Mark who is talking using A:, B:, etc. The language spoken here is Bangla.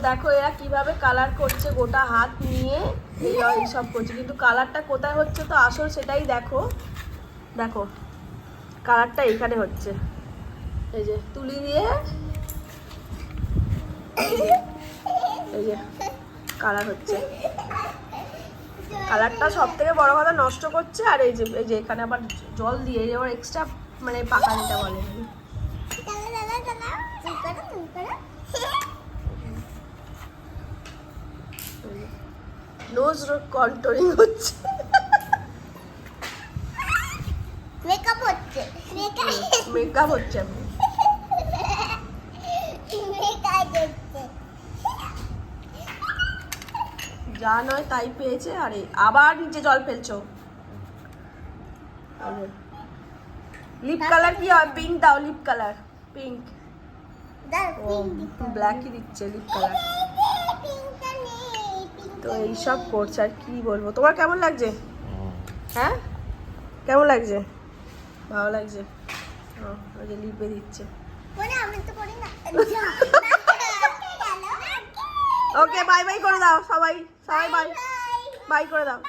A: দেখো এরা কিভাবে কালার করছে, গোটা হাত নিয়ে এইসব করছে, কিন্তু কালারটা কোথায় হচ্ছে তো আসল সেটাই দেখো। দেখো কালারটা এইখানে হচ্ছে, এই যে তুলি দিয়ে এই যে কালার হচ্ছে। কালারটা সব থেকে বড় কথা নষ্ট করছে। আর এই যে এখানে আবার জল দিয়ে এই আবার এক্সট্রা মানে পাকানিটা বলে, নোজ কন্ট্রোলিং হচ্ছে,
B: মেকআপ হচ্ছে
A: মেকআপ হচ্ছে। যা নয় তাই পেয়েছে। আরে আবার নিচে জল ফেলছো। লিপ কালার কি হয়? পিঙ্ক দাও, লিপ কালার পিঙ্ক। ব্ল্যাকই দিচ্ছে লিপ কালার। তো এইসব করছে, আর কি বলবো। তোমার কেমন লাগছে? হ্যাঁ কেমন লাগছে? ভালো লাগছে। ওই যে লিপে দিচ্ছে। ওকে বাই বাই করে দাও সবাই, সবাই বাই বাই করে দাও।